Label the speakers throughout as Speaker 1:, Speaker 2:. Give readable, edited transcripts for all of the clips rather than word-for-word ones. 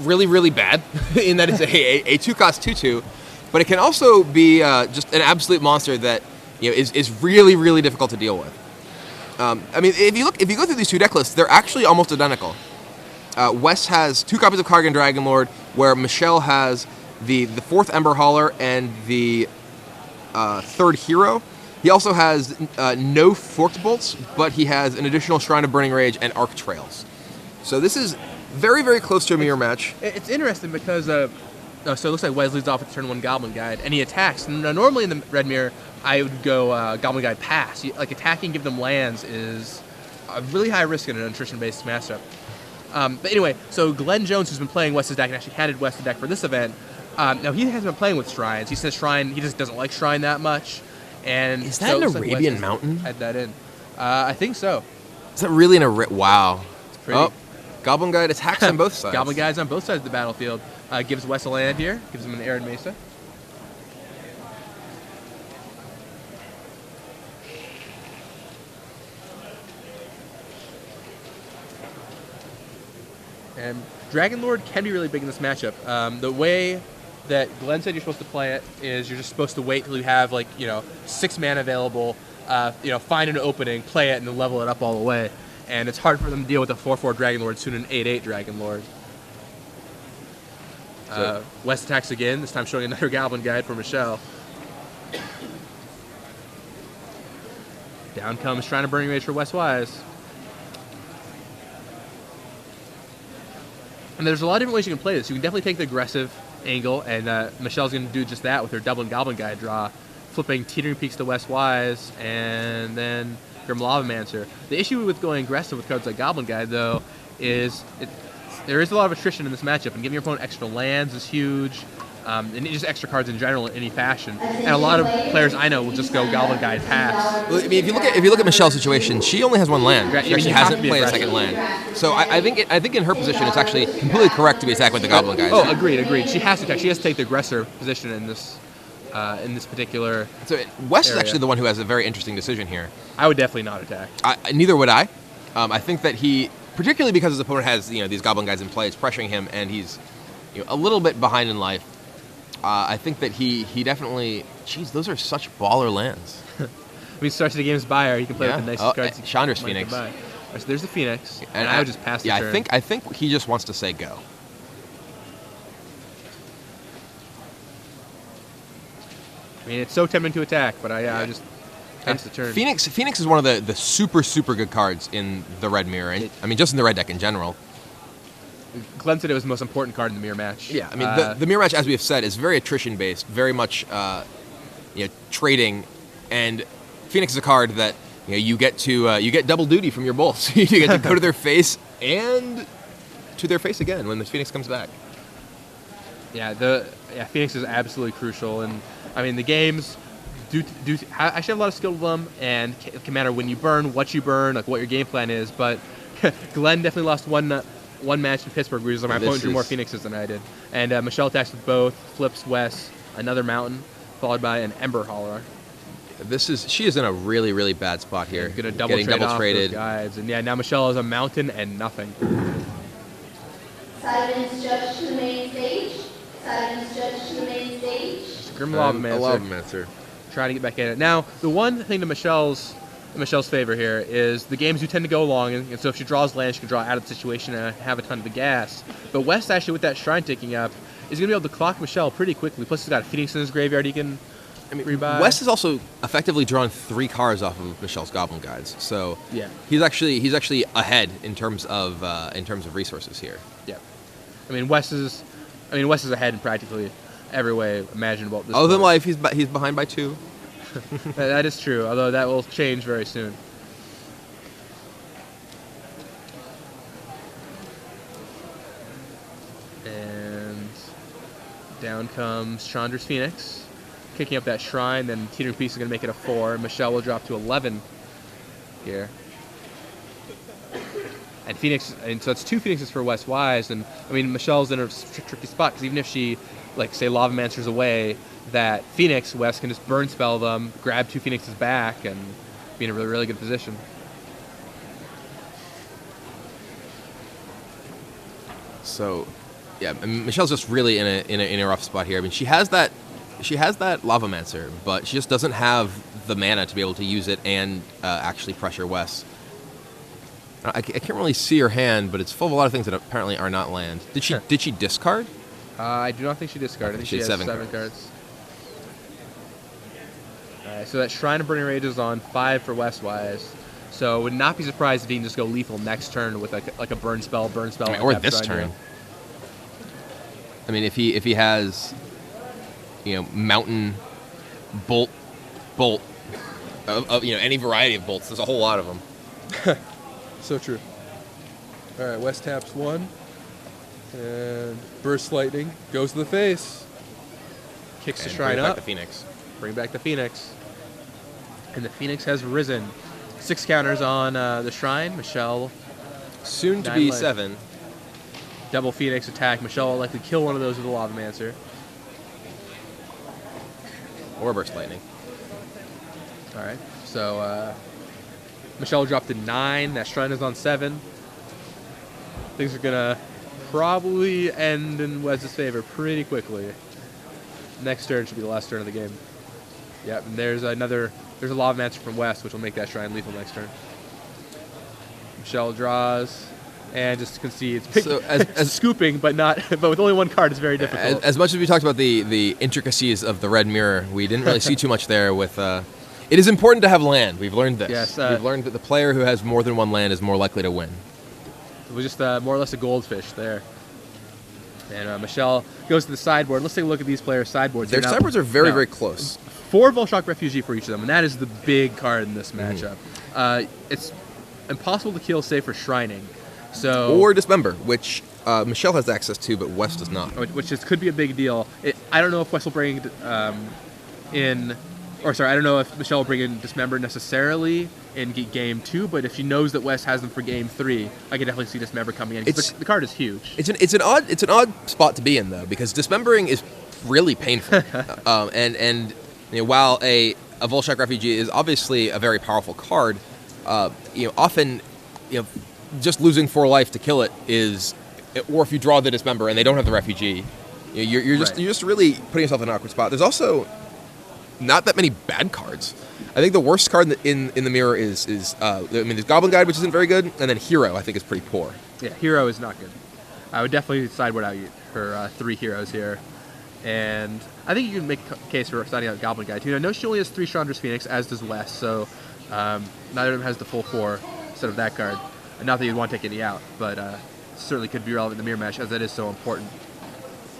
Speaker 1: really, really bad in that it's a 2-cost 2/2, but it can also be just an absolute monster that is really, really difficult to deal with. I mean, if you go through these two deck lists, they're actually almost identical. Wes has 2 copies of Kargan Dragonlord, where Michelle has the 4th Ember Hauler and the 3rd Hero. He also has no Forked Bolts, but he has an additional Shrine of Burning Rage and Arc Trails. So this is very, very close to a mirror match.
Speaker 2: It's interesting because so it looks like Wes leads off with turn 1 Goblin Guide, and he attacks. Now, normally in the red mirror, I would go Goblin Guide pass. Like attacking, give them lands is a really high risk in an attrition-based matchup. But anyway, so Glenn Jones, who's been playing Wes's deck and actually handed Wes the deck for this event, now he hasn't been playing with Shrines. He says Shrine, he just doesn't like Shrine that much. And
Speaker 1: is that an Arabian Mountain?
Speaker 2: Add that in. I think so.
Speaker 1: Is that really an Wow.
Speaker 2: It's pretty.
Speaker 1: Oh, Goblin Guide attacks on both sides.
Speaker 2: Goblin Guides on both sides of the battlefield. Gives Wes a land here. Gives him an Arid Mesa. And Dragonlord can be really big in this matchup. The way that Glenn said you're supposed to play it is you're just supposed to wait till you have 6 mana available, find an opening, play it, and then level it up all the way. And it's hard for them to deal with a 4/4 Dragonlord, soon an 8/8 Dragonlord. West attacks again, this time showing another Goblin Guide for Michelle. Down comes Shrine of Burning Rage for Wes Wise. And there's a lot of different ways you can play this. You can definitely take the aggressive angle, and Michelle's going to do just that with her Dublin Goblin Guide draw, flipping Teetering Peaks to Wes Wise, and then Grim Lavamancer. The issue with going aggressive with cards like Goblin Guide, though, is there is a lot of attrition in this matchup, and giving your opponent extra lands is huge, and just extra cards in general in any fashion. And a lot of players I know will just go Goblin Guide pass.
Speaker 1: Well, I mean, if you look at Michelle's situation, she only has 1 land. She actually hasn't played a second land. So I think in her position, it's actually completely correct to be attacked with the Goblin Guide.
Speaker 2: Oh, agreed. She has to attack. She has to take the aggressor position in this particular.
Speaker 1: So Wes is actually the one who has a very interesting decision here.
Speaker 2: I would definitely not attack.
Speaker 1: Neither would I. I think that he, particularly because his opponent has these Goblin Guides in play, it's pressuring him, and he's a little bit behind in life. I think that he definitely. Jeez, those are such baller lands.
Speaker 2: When he starts the game's buyer, he can play with the nicest cards.
Speaker 1: Chandra's Phoenix.
Speaker 2: Right, so there's the Phoenix, and I would just pass the turn.
Speaker 1: I think he just wants to say go.
Speaker 2: I mean, it's so tempting to attack, but I just pass the turn.
Speaker 1: Phoenix is one of the super, super good cards in the red mirror, and I mean just in the red deck in general.
Speaker 2: Glenn said it was the most important card in the mirror match.
Speaker 1: Yeah, I mean the mirror match, as we have said, is very attrition based, very much trading, and Phoenix is a card that you get double duty from your bolts. You get to go to their face and to their face again when the Phoenix comes back.
Speaker 2: Phoenix is absolutely crucial, and I mean the games do actually have a lot of skill to them, and it can matter when you burn, what you burn, like what your game plan is. But Glenn definitely lost one match in Pittsburgh where my opponent drew more Phoenixes than I did. And Michelle attacks with both, flips Wes, another Mountain, followed by an Ember Hauler.
Speaker 1: She is in a really, really bad spot here.
Speaker 2: Getting double traded. Those guides. And now Michelle is a Mountain and nothing.
Speaker 3: Silence Judge to the main stage. Silence Judge to the main stage.
Speaker 2: Grim Lavamancer. Trying to get back in it. Now, the one thing to Michelle's favor here is the games do tend to go long, and so if she draws land, she can draw out of the situation and have a ton of the gas. But West, actually, with that Shrine taking up, is going to be able to clock Michelle pretty quickly. Plus, he's got a Phoenix in his graveyard he can rebuy.
Speaker 1: West has also effectively drawn 3 cards off of Michelle's Goblin Guides, so
Speaker 2: yeah,
Speaker 1: he's actually ahead in terms of resources here.
Speaker 2: Yeah, I mean West is ahead in practically every way imaginable. At this
Speaker 1: Other
Speaker 2: point.
Speaker 1: than life, he's behind by 2.
Speaker 2: That is true, although that will change very soon. And down comes Chandra's Phoenix, kicking up that Shrine, then Teetering Peaks is going to make it a 4. Michelle will drop to 11 here. And Phoenix, and so it's 2 Phoenixes for Wes Wise, and I mean Michelle's in a tricky spot, because even if she, say Lavamancer's away, that Phoenix, Wes can just burn spell them, grab 2 Phoenixes back, and be in a really, really good position.
Speaker 1: So, yeah, I mean, Michelle's just really in a rough spot here. I mean, she has that Lavamancer, but she just doesn't have the mana to be able to use it and actually pressure Wes. I can't really see her hand, but it's full of a lot of things that apparently are not land. Did she discard?
Speaker 2: I do not think she discarded. I think she has 7 cards. Alright, so that Shrine of Burning Rage is on 5 for West-wise. So would not be surprised if he can just go lethal next turn with like a burn spell.
Speaker 1: I mean, or this turn. I mean, if he has, mountain, bolt, any variety of bolts. There's a whole lot of them.
Speaker 2: So true. All right, West taps 1, and Burst Lightning goes to the face. Kicks the Shrine up.
Speaker 1: Bring back the Phoenix.
Speaker 2: Bring back the Phoenix. And the Phoenix has risen. 6 counters on the Shrine. Michelle.
Speaker 1: Soon to be 7.
Speaker 2: Double Phoenix attack. Michelle will likely kill one of those with a Lavamancer.
Speaker 1: Or Burst Lightning.
Speaker 2: All right, so Michelle dropped to 9. That Shrine is on 7. Things are gonna probably end in Wes's favor pretty quickly. Next turn should be the last turn of the game. Yep, and there's a Lavamancer from West, which will make that Shrine lethal next turn. Michelle draws, and just concedes.
Speaker 1: So as
Speaker 2: scooping, but with only 1 card, it's very difficult.
Speaker 1: As much as we talked about the intricacies of the red mirror, we didn't really see too much there with. It is important to have land. We've learned this.
Speaker 2: Yes,
Speaker 1: we've learned that the player who has more than 1 land is more likely to win.
Speaker 2: It was just more or less a goldfish there. And Michelle goes to the sideboard. Let's take a look at these players' sideboards.
Speaker 1: Their sideboards are very, very close.
Speaker 2: 4 Volshock Refugee for each of them, and that is the big card in this matchup. It's impossible to kill, save for Shrining.
Speaker 1: Or Dismember, which Michelle has access to, but West does not.
Speaker 2: Which could be a big deal. I don't know if West will bring I don't know if Michelle will bring in Dismember necessarily in game 2, but if she knows that West has them for game 3, I can definitely see Dismember coming in. The card is huge.
Speaker 1: It's an odd spot to be in though, because Dismembering is really painful. and while a Volshock Refugee is obviously a very powerful card, often just losing 4 life to kill it is, or if you draw the Dismember and they don't have the Refugee, you're just really putting yourself in an awkward spot. There's also not that many bad cards. I think the worst card in the mirror is there's Goblin Guide, which isn't very good, and then Hero I think is pretty poor.
Speaker 2: Yeah, Hero is not good. I would definitely sideboard out for 3 heroes here. And I think you can make a case for signing out Goblin Guide too. Now, no, she only has 3 Chandra's Phoenix, as does West, so neither of them has the full 4 instead of that card. And not that you'd want to take any out, but certainly could be relevant in the mirror match, as that is so important.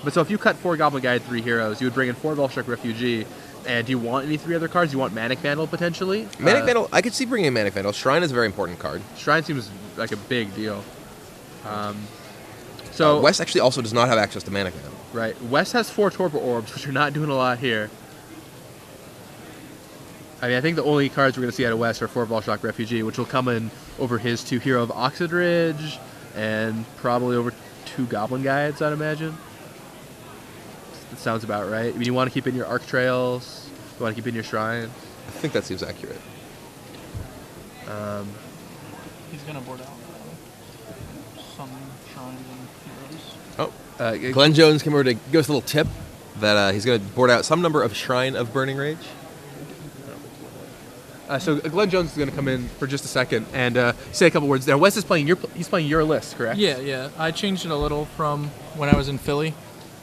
Speaker 2: But so if you cut 4 Goblin Guide, 3 heroes, you would bring in 4 Volshock Refugee. And do you want any 3 other cards? Do you want Manic Vandal potentially?
Speaker 1: Manic Vandal, I could see bringing in Manic Vandal. Shrine is a very important card.
Speaker 2: Shrine seems like a big deal. So
Speaker 1: West actually also does not have access to Manic Vandal.
Speaker 2: Right. West has 4 Torpor Orbs, which are not doing a lot here. I mean, I think the only cards we're going to see out of West are 4 Volshock Refugee, which will come in over his 2 Hero of Oxidridge, and probably over 2 Goblin Guides, I'd imagine. That sounds about right. I mean, you want to keep in your Arc Trails, you want to keep in your Shrine.
Speaker 1: I think that seems accurate.
Speaker 4: He's going to board out some Shrines and Heroes.
Speaker 1: Oh, Glenn Jones came over to give us a little tip that he's going to board out some number of Shrine of Burning Rage.
Speaker 2: So Glenn Jones is going to come in for just a second and say a couple words there. Wes is playing your list, correct?
Speaker 4: Yeah. I changed it a little from when I was in Philly.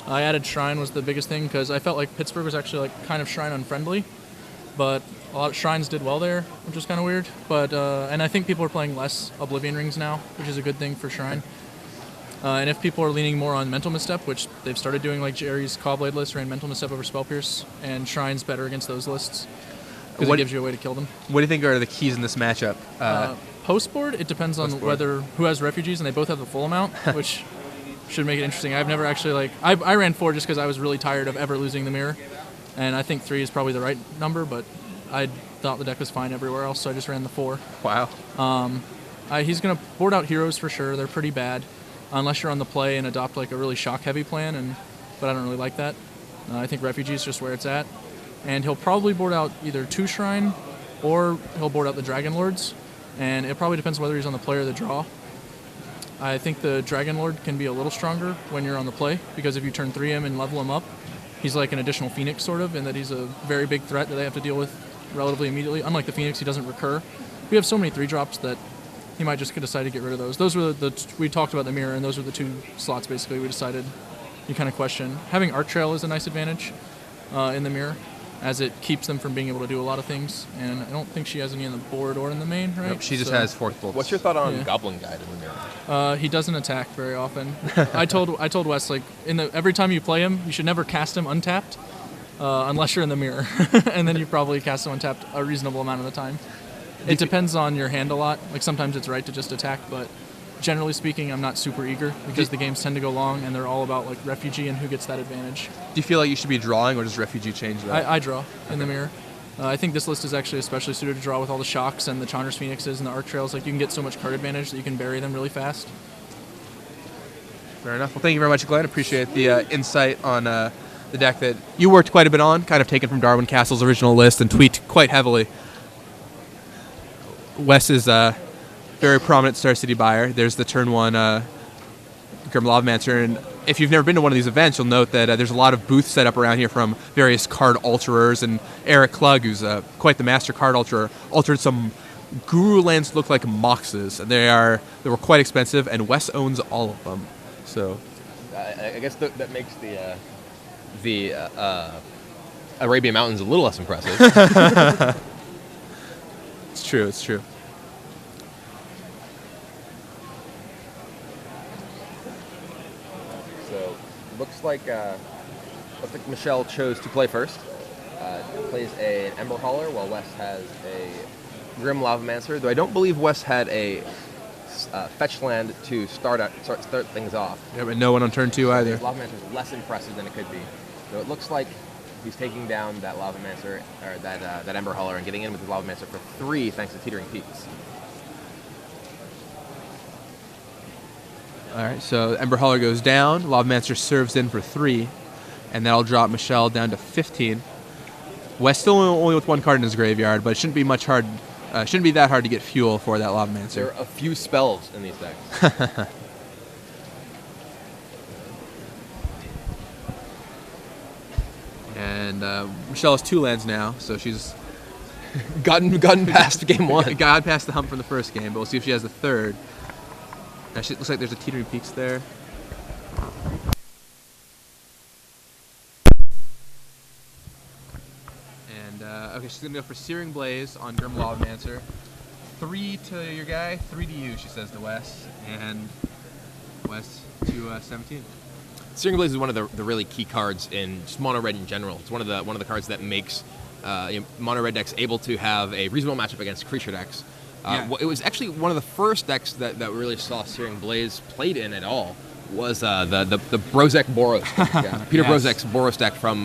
Speaker 4: I added Shrine was the biggest thing because I felt like Pittsburgh was actually kind of Shrine unfriendly, but a lot of Shrines did well there, which was kind of weird. But and I think people are playing less Oblivion Rings now, which is a good thing for Shrine. And if people are leaning more on Mental Misstep, which they've started doing, like Jerry's Cawblade list ran Mental Misstep over Spell Pierce, and Shrine's better against those lists because it gives you a way to kill them.
Speaker 2: What do you think are the keys in this matchup?
Speaker 4: Post board, it depends on who has refugees, and they both have the full amount, which should make it interesting. I've never actually I ran 4 just because I was really tired of ever losing the mirror, and I think 3 is probably the right number, but I thought the deck was fine everywhere else, so I just ran the 4.
Speaker 2: Wow.
Speaker 4: He's gonna board out heroes for sure. They're pretty bad, unless you're on the play and adopt like a really shock heavy plan, but I don't really like that. I think refugee is just where it's at, and he'll probably board out either 2 Shrine, or he'll board out the Dragon Lords, and it probably depends whether he's on the play or the draw. I think the Dragon Lord can be a little stronger when you're on the play, because if you turn 3 him and level him up, he's like an additional Phoenix, sort of, in that he's a very big threat that they have to deal with relatively immediately. Unlike the Phoenix, he doesn't recur. We have so many 3-drops that he might just decide to get rid of those. Those were we talked about the mirror, and those were the 2 slots, basically, we decided you kind of question. Having Art Trail is a nice advantage in the mirror, as it keeps them from being able to do a lot of things. And I don't think she has any on the board or in the main, right?
Speaker 2: Nope, she just has Fourth Bolts.
Speaker 1: What's your thought on
Speaker 4: Yeah.
Speaker 1: Goblin Guide in the mirror?
Speaker 4: He doesn't attack very often. I told Wes, like, every time you play him, you should never cast him untapped, unless you're in the mirror, and then you probably cast him untapped a reasonable amount of the time. It depends on your hand a lot. Like, sometimes it's right to just attack, but generally speaking, I'm not super eager, because the games tend to go long, and they're all about like refugee and who gets that advantage.
Speaker 2: Do you feel like you should be drawing, or does refugee change that?
Speaker 4: I draw in the mirror. I think this list is actually especially suited to draw with all the shocks and the Chandra's Phoenixes and the Arc Trails. Like, you can get so much card advantage that you can bury them really fast.
Speaker 2: Fair enough. Well, thank you very much, Glenn. Appreciate the insight on the deck that you worked quite a bit on, kind of taken from Darwin Castle's original list and tweaked quite heavily. Wes is a very prominent Star City buyer. There's the turn 1 Grim Lavamancer, and if you've never been to one of these events, you'll note that there's a lot of booths set up around here from various card alterers, and Eric Klug, who's quite the master card alterer, altered some Guru lands that look like Moxes, and they were quite expensive, and Wes owns all of them. So
Speaker 1: I guess that makes the Arabian Mountains a little less impressive.
Speaker 2: it's true.
Speaker 1: So looks like Michelle chose to play first. Plays an Ember Hauler, while Wes has a Grim Lavamancer. Though I don't believe Wes had a fetch land to start things off.
Speaker 2: Yeah, but no one on turn 2 either.
Speaker 1: Lavamancer is less impressive than it could be. So it looks like he's taking down that Lavamancer, or that Ember Hauler, and getting in with his Lavamancer for 3 thanks to Teetering Peaks.
Speaker 2: All right, so Ember Hauler goes down, Lavamancer serves in for 3, and that'll drop Michelle down to 15. Wes still only with 1 card in his graveyard, but it shouldn't be that hard to get fuel for that Lavamancer.
Speaker 1: There are a few spells in these decks.
Speaker 2: And Michelle has 2 lands now, so she's
Speaker 1: gotten past game 1.
Speaker 2: got past the hump from the first game, but we'll see if she has the 3rd. Now, looks like there's a Teetering Peaks there. And, okay, she's going to go for Searing Blaze on Grim Lavamancer. 3 to your guy, 3 to you, she says to Wes. And Wes to 17.
Speaker 1: Searing Blaze is one of the really key cards in just mono red in general. It's one of the cards that makes mono red decks able to have a reasonable matchup against creature decks. It was actually one of the first decks that really saw Searing Blaze played in at all. Was the Brozek Boros deck. Peter Brozek's Boros deck from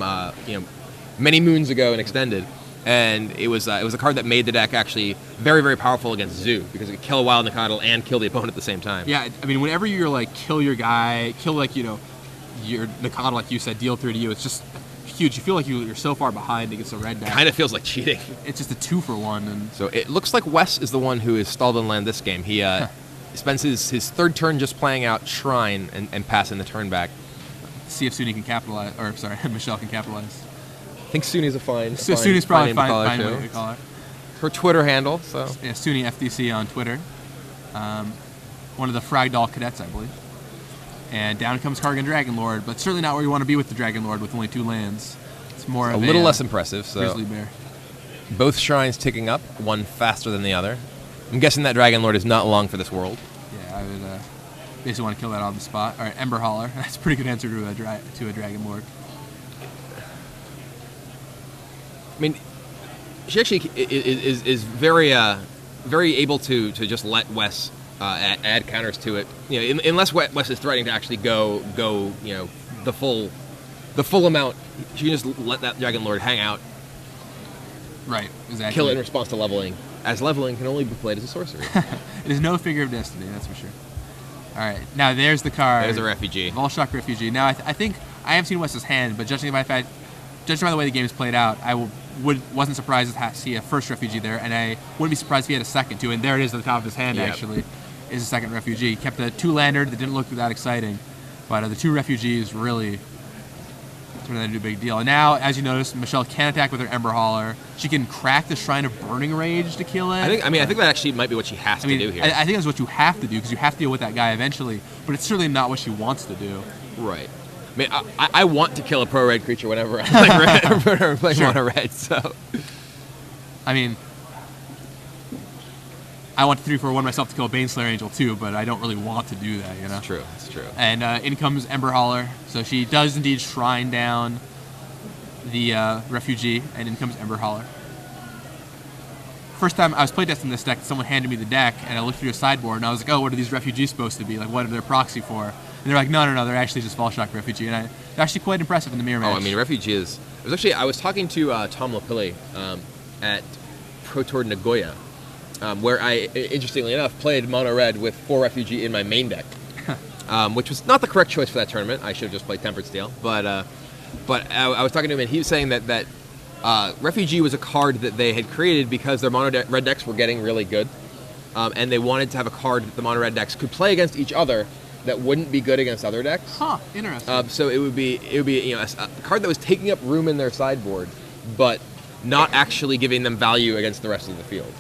Speaker 1: many moons ago and extended. And it was a card that made the deck actually very, very powerful against Zoo, because it could kill a Wild Nacatl and kill the opponent at the same time.
Speaker 5: Yeah, I mean, whenever you're like kill your guy, kill your Nacatl, like you said, deal 3 to you, it's just huge. You feel like you're so far behind against a red deck.
Speaker 1: Kind of feels like cheating.
Speaker 5: It's just a 2-for-1. And
Speaker 1: so it looks like Wes is the one who is stalled on land this game. He spends his 3rd turn just playing out Shrine and passing the turn back.
Speaker 5: see if Suni can capitalize, or sorry, Michelle can capitalize.
Speaker 1: I think Suni's a fine.
Speaker 5: Suni's probably
Speaker 1: fine
Speaker 5: fine
Speaker 1: name
Speaker 5: way
Speaker 1: to
Speaker 5: to call her.
Speaker 1: Her Twitter handle. So
Speaker 5: Yeah, Suni FDC on Twitter. One of the Fragdoll cadets, I believe. And down comes Kargan Dragon Lord, but certainly not where you want to be with the Dragon Lord with only 2 lands. It's more
Speaker 1: a
Speaker 5: of
Speaker 1: little less impressive. So
Speaker 5: Grizzly Bear.
Speaker 1: both shrines ticking up, one faster than the other. I'm guessing that Dragon Lord is not long for this world.
Speaker 5: Yeah, I would basically want to kill that on the spot. All right, Ember Hauler. That's a pretty good answer to a Dragon Lord.
Speaker 1: I mean, she actually is very very able to just let Wes add counters to it. You know, unless Wes is threatening to actually go the full amount, she can just let that Dragon Lord hang out.
Speaker 5: Right, exactly.
Speaker 1: Kill it in response to leveling, as leveling can only be played as a sorcery.
Speaker 5: It is no figure of destiny, that's for sure. All right, now there's the card.
Speaker 1: There's a refugee.
Speaker 5: Volshock Refugee. Now I think I have seen Wes's hand, but judging by the way the game's played out, I wasn't surprised to see a first refugee there, and I wouldn't be surprised if he had a second too. And there it is at the top of his hand.
Speaker 1: Yep.
Speaker 5: Actually, is a second refugee. He kept a 2-lander that didn't look that exciting, but the 2 refugees really turned that into a big deal. And now, as you notice, Michelle can attack with her Ember Hauler. She can crack the Shrine of Burning Rage to kill it.
Speaker 1: I think that actually might be what she has to do here.
Speaker 5: I think that's what you have to do, because you have to deal with that guy eventually, but it's certainly not what she wants to do.
Speaker 1: Right. I mean, I want to kill a pro red creature whenever I'm playing mono red. So,
Speaker 5: I mean, I want to 3/4-1 myself to kill a Baneslayer Angel too, but I don't really want to do that, you know?
Speaker 1: It's true.
Speaker 5: And in comes Ember Hauler. So she does indeed shrine down the refugee, and in comes Ember Hauler. First time I was playtesting this deck, someone handed me the deck, and I looked through a sideboard, and I was like, oh, what are these refugees supposed to be? Like, what are their proxy for? And they're like, no, they're actually just Volshock Refugee. And they're actually quite impressive in the mirror match.
Speaker 1: Oh, I mean, refugee is... It was actually... I was talking to Tom Lapilli at Pro Tour Nagoya, where I, interestingly enough, played mono red with 4 refugee in my main deck, which was not the correct choice for that tournament. I should have just played Tempered Steel. But I was talking to him, and he was saying that refugee was a card that they had created because their mono red decks were getting really good, and they wanted to have a card that the mono red decks could play against each other that wouldn't be good against other decks.
Speaker 5: Huh, interesting.
Speaker 1: So it would be a card that was taking up room in their sideboard, but not actually giving them value against the rest of the field.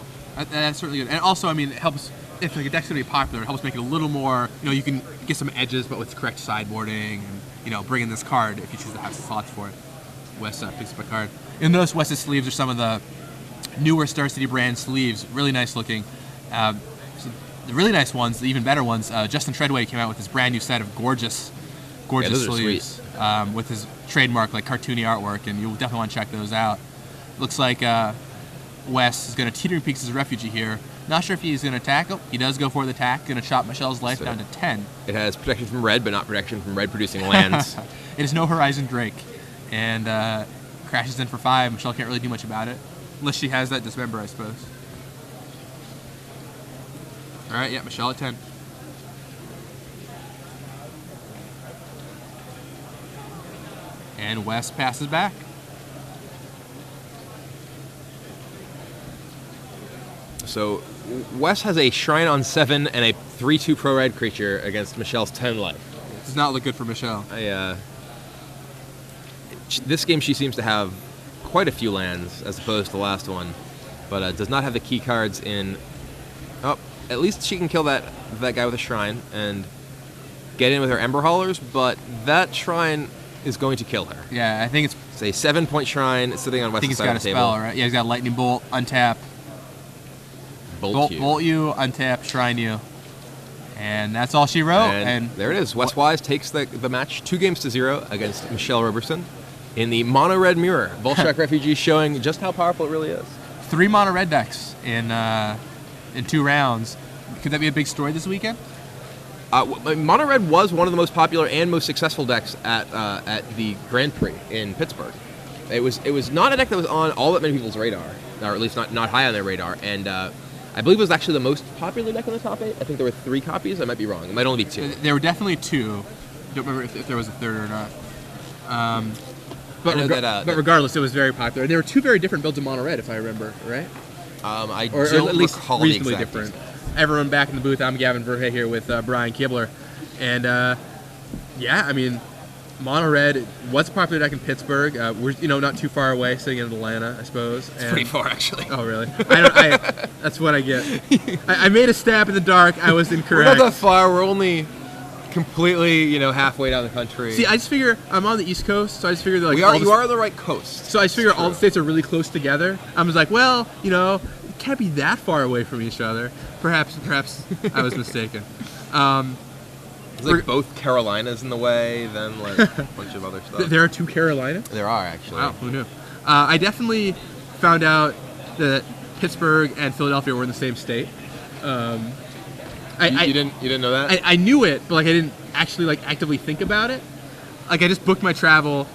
Speaker 5: That's certainly good. And also, I mean, it helps, if like a deck's going to be popular, it helps make it a little more, you can get some edges, but with correct sideboarding, and, bring in this card if you choose to have slots for it. Wes picks up a card. You'll notice Wes's sleeves are some of the newer Star City brand sleeves, really nice looking. The really nice ones, the even better ones, Justin Treadway came out with this brand new set of gorgeous sleeves with his trademark like cartoony artwork, and you'll definitely want to check those out. Looks like Wes is going to Teetering Peaks as a refugee here. Not sure if he's going to attack. Oh, he does go for the attack. Going to chop Michelle's life down to 10.
Speaker 1: It has protection from red, but not protection from red producing lands.
Speaker 5: It is no Horizon Drake, and crashes in for 5. Michelle can't really do much about it, unless she has that Dismember, I suppose. All right, yeah, Michelle at 10. And Wes passes back.
Speaker 1: So Wes has a Shrine on 7 and a 3/2 pro red creature against Michelle's 10 life.
Speaker 5: Does not look good for Michelle.
Speaker 1: This game she seems to have quite a few lands as opposed to the last one, but does not have the key cards in. Oh, at least she can kill that guy with a Shrine and get in with her Ember Haulers, but that Shrine is going to kill her.
Speaker 5: Yeah, I think it's
Speaker 1: a 7-point Shrine. It's sitting on Wes's side of the table.
Speaker 5: I think he's got a spell, right? Yeah, he's got Lightning Bolt, untap. Bolt you, untap, Shrine you. And that's all she wrote. And
Speaker 1: there it is. Wes Wise takes the match 2-0 against Michelle Roberson in the mono red mirror. Volshock Refugee showing just how powerful it really is.
Speaker 5: 3 mono red decks in 2 rounds. Could that be a big story this weekend?
Speaker 1: Mono red was one of the most popular and most successful decks at the Grand Prix in Pittsburgh. It was not a deck that was on all that many people's radar, or at least not high on their radar. And I believe it was actually the most popular deck in the top 8. I think there were 3 copies. I might be wrong. It might only be 2.
Speaker 5: There were definitely 2. Don't remember if there was a third or not. But regardless, it was very popular. There were 2 very different builds of mono red, if I remember, right?
Speaker 1: I
Speaker 5: or
Speaker 1: don't
Speaker 5: at least
Speaker 1: recall
Speaker 5: reasonably
Speaker 1: the exact
Speaker 5: different. Everyone back in the booth. I'm Gavin Verhey here with Brian Kibler, and yeah, I mean, mono red was a popular deck in Pittsburgh. We're not too far away, sitting in Atlanta, I suppose.
Speaker 1: It's pretty far, actually.
Speaker 5: Oh, really? That's what I get. I made a stab in the dark. I was incorrect.
Speaker 1: We're not that far. We're only completely, halfway down the country.
Speaker 5: See, I just figure I'm on the East Coast, so I just figure that
Speaker 1: you are on the right coast.
Speaker 5: So I just figure all the states are really close together. I was like, well, it can't be that far away from each other. Perhaps I was mistaken.
Speaker 1: It's like both Carolinas in the way, then like a bunch of other stuff.
Speaker 5: There are 2 Carolinas?
Speaker 1: There are, actually.
Speaker 5: Wow, who knew? I definitely found out that Pittsburgh and Philadelphia were in the same state.
Speaker 1: You didn't know that?
Speaker 5: I knew it, but I didn't actually actively think about it. I just booked my travel